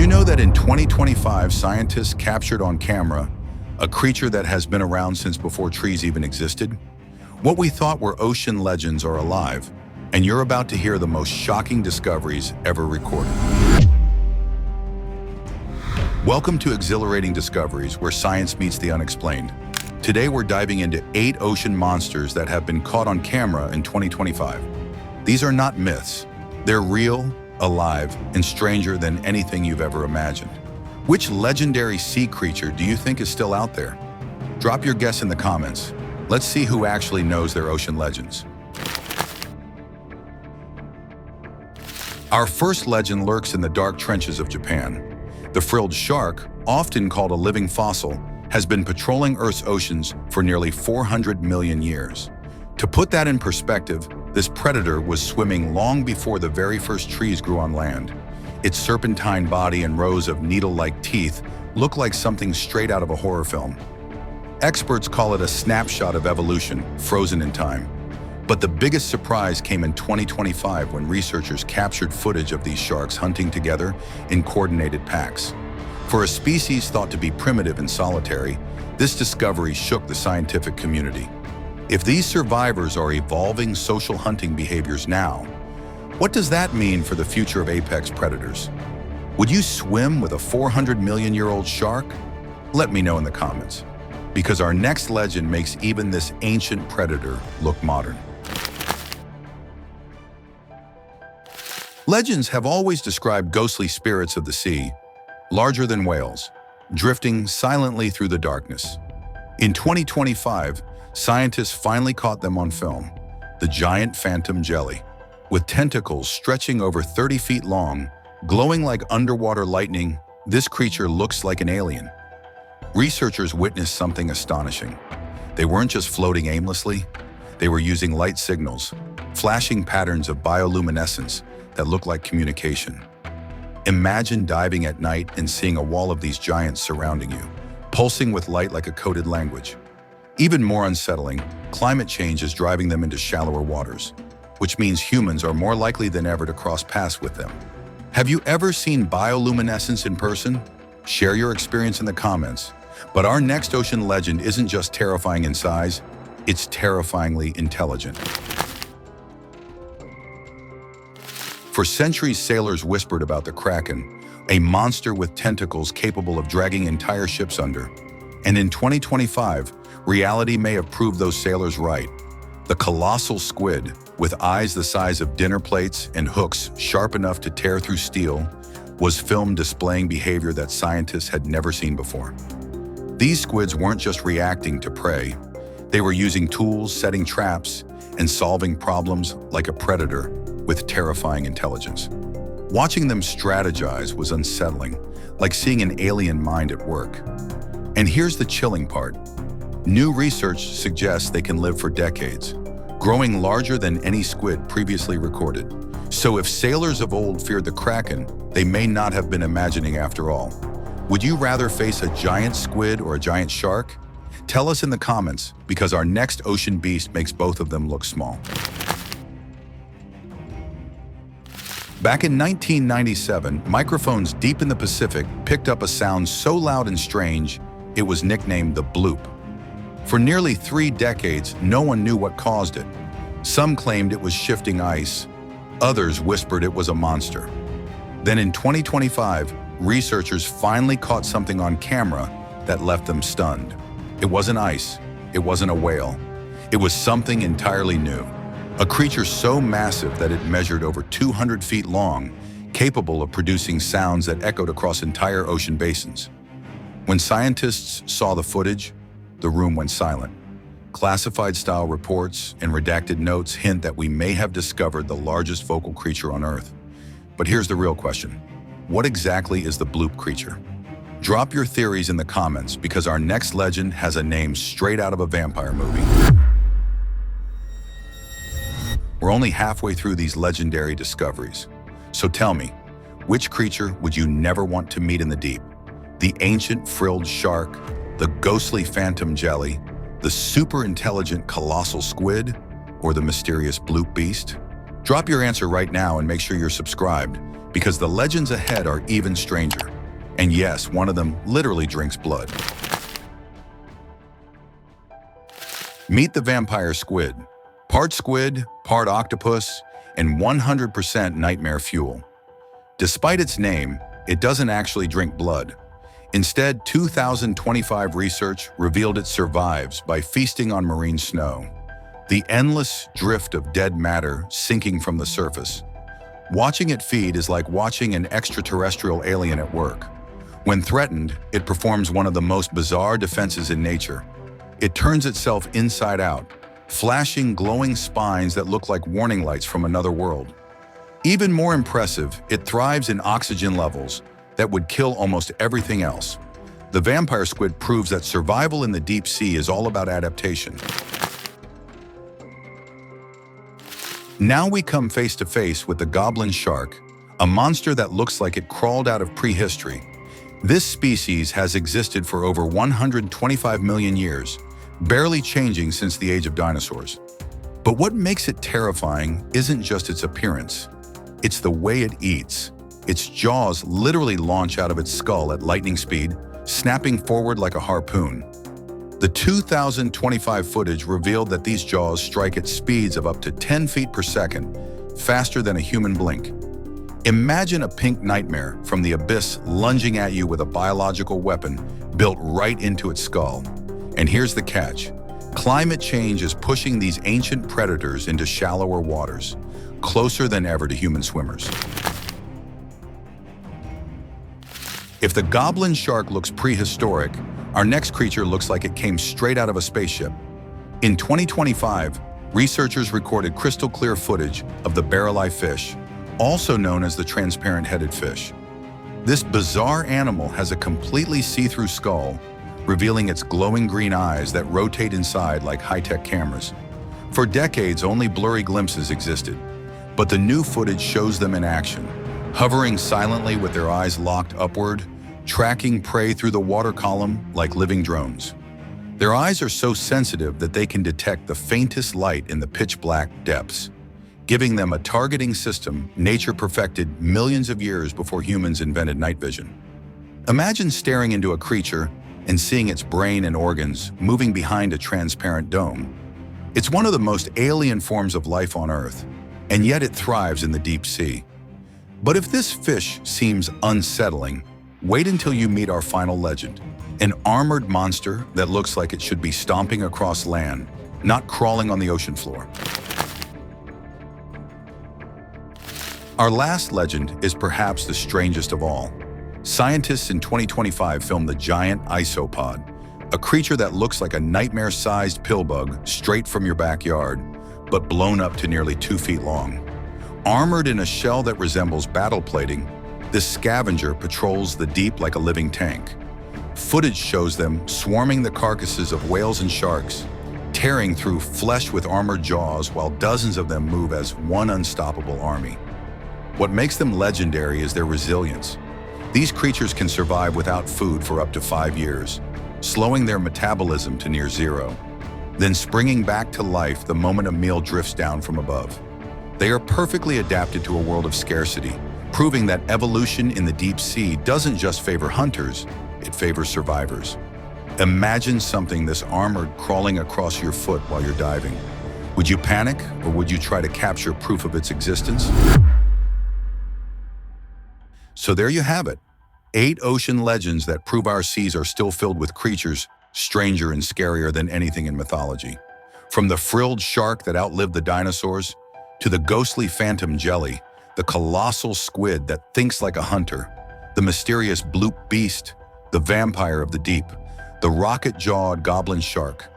you know that in 2025, scientists captured on camera a creature that has been around since before trees even existed? What we thought were ocean legends are alive, and you're about to hear the most shocking discoveries ever recorded. Welcome to Exhilarating Discoveries, where science meets the unexplained. Today we're diving into 8 ocean monsters that have been caught on camera in 2025. These are not myths. They're real, alive, and stranger than anything you've ever imagined. Which legendary sea creature do you think is still out there? Drop your guess in the comments. Let's see who actually knows their ocean legends. Our first legend lurks in the dark trenches of Japan. The frilled shark, often called a living fossil, has been patrolling Earth's oceans for nearly 400 million years. To put that in perspective, this predator was swimming long before the very first trees grew on land. Its serpentine body and rows of needle-like teeth look like something straight out of a horror film. Experts call it a snapshot of evolution, frozen in time. But the biggest surprise came in 2025 when researchers captured footage of these sharks hunting together in coordinated packs. For a species thought to be primitive and solitary, this discovery shook the scientific community. If these survivors are evolving social hunting behaviors now, what does that mean for the future of apex predators? Would you swim with a 400-million-year-old shark? Let me know in the comments, because our next legend makes even this ancient predator look modern. Legends have always described ghostly spirits of the sea, larger than whales, drifting silently through the darkness. In 2025, scientists finally caught them on film, the giant phantom jelly. With tentacles stretching over 30 feet long, glowing like underwater lightning, this creature looks like an alien. Researchers witnessed something astonishing. They weren't just floating aimlessly, they were using light signals, flashing patterns of bioluminescence that look like communication. Imagine diving at night and seeing a wall of these giants surrounding you, pulsing with light like a coded language. Even more unsettling, climate change is driving them into shallower waters, which means humans are more likely than ever to cross paths with them. Have you ever seen bioluminescence in person? Share your experience in the comments. But our next ocean legend isn't just terrifying in size, it's terrifyingly intelligent. For centuries, sailors whispered about the Kraken, a monster with tentacles capable of dragging entire ships under. And in 2025, reality may have proved those sailors right. The colossal squid, with eyes the size of dinner plates and hooks sharp enough to tear through steel, was filmed displaying behavior that scientists had never seen before. These squids weren't just reacting to prey. They were using tools, setting traps, and solving problems like a predator with terrifying intelligence. Watching them strategize was unsettling, like seeing an alien mind at work. And here's the chilling part. New research suggests they can live for decades, growing larger than any squid previously recorded. So if sailors of old feared the Kraken, they may not have been imagining after all. Would you rather face a giant squid or a giant shark? Tell us in the comments, because our next ocean beast makes both of them look small. Back in 1997, microphones deep in the Pacific picked up a sound so loud and strange, it was nicknamed the Bloop. For nearly 3 decades, no one knew what caused it. Some claimed it was shifting ice, others whispered it was a monster. Then in 2025, researchers finally caught something on camera that left them stunned. It wasn't ice, it wasn't a whale. It was something entirely new. A creature so massive that it measured over 200 feet long, capable of producing sounds that echoed across entire ocean basins. When scientists saw the footage, the room went silent. Classified-style reports and redacted notes hint that we may have discovered the largest vocal creature on Earth. But here's the real question. What exactly is the Bloop creature? Drop your theories in the comments, because our next legend has a name straight out of a vampire movie. We're only halfway through these legendary discoveries. So tell me, which creature would you never want to meet in the deep? The ancient frilled shark, the ghostly phantom jelly, the super intelligent colossal squid, or the mysterious Bloop beast? Drop your answer right now and make sure you're subscribed, because the legends ahead are even stranger. And yes, one of them literally drinks blood. Meet the vampire squid. Part squid, part octopus, and 100% nightmare fuel. Despite its name, it doesn't actually drink blood. Instead, 2025 research revealed it survives by feasting on marine snow, the endless drift of dead matter sinking from the surface. Watching it feed is like watching an extraterrestrial alien at work. When threatened, it performs one of the most bizarre defenses in nature. It turns itself inside out, flashing glowing spines that look like warning lights from another world. Even more impressive, it thrives in oxygen levels that would kill almost everything else. The vampire squid proves that survival in the deep sea is all about adaptation. Now we come face to face with the goblin shark, a monster that looks like it crawled out of prehistory. This species has existed for over 125 million years, barely changing since the age of dinosaurs. But what makes it terrifying isn't just its appearance. It's the way it eats. Its jaws literally launch out of its skull at lightning speed, snapping forward like a harpoon. The 2025 footage revealed that these jaws strike at speeds of up to 10 feet per second, faster than a human blink. Imagine a pink nightmare from the abyss lunging at you with a biological weapon built right into its skull. And here's the catch. Climate change is pushing these ancient predators into shallower waters, closer than ever to human swimmers. If the goblin shark looks prehistoric, our next creature looks like it came straight out of a spaceship. In 2025, researchers recorded crystal clear footage of the barrel-eye fish, also known as the transparent-headed fish. This bizarre animal has a completely see-through skull, revealing its glowing green eyes that rotate inside like high-tech cameras. For decades, only blurry glimpses existed, but the new footage shows them in action, hovering silently with their eyes locked upward, tracking prey through the water column like living drones. Their eyes are so sensitive that they can detect the faintest light in the pitch-black depths, giving them a targeting system nature perfected millions of years before humans invented night vision. Imagine staring into a creature and seeing its brain and organs moving behind a transparent dome. It's one of the most alien forms of life on Earth, and yet it thrives in the deep sea. But if this fish seems unsettling, wait until you meet our final legend, an armored monster that looks like it should be stomping across land, not crawling on the ocean floor. Our last legend is perhaps the strangest of all. Scientists in 2025 filmed the giant isopod, a creature that looks like a nightmare-sized pill bug straight from your backyard, but blown up to nearly 2 feet long. Armored in a shell that resembles battle plating, this scavenger patrols the deep like a living tank. Footage shows them swarming the carcasses of whales and sharks, tearing through flesh with armored jaws while dozens of them move as one unstoppable army. What makes them legendary is their resilience. These creatures can survive without food for up to 5 years, slowing their metabolism to near zero, then springing back to life the moment a meal drifts down from above. They are perfectly adapted to a world of scarcity, proving that evolution in the deep sea doesn't just favor hunters, it favors survivors. Imagine something this armored crawling across your foot while you're diving. Would you panic, or would you try to capture proof of its existence? So there you have it, 8 ocean legends that prove our seas are still filled with creatures stranger and scarier than anything in mythology. From the frilled shark that outlived the dinosaurs, to the ghostly phantom jelly, the colossal squid that thinks like a hunter, the mysterious Bloop beast, the vampire of the deep, the rocket-jawed goblin shark,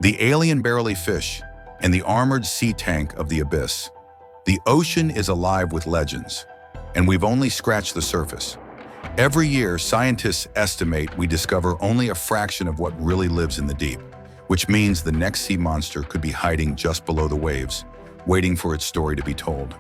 the alien barrel-eye fish, and the armored sea tank of the abyss. The ocean is alive with legends, and we've only scratched the surface. Every year, scientists estimate we discover only a fraction of what really lives in the deep, which means the next sea monster could be hiding just below the waves, waiting for its story to be told.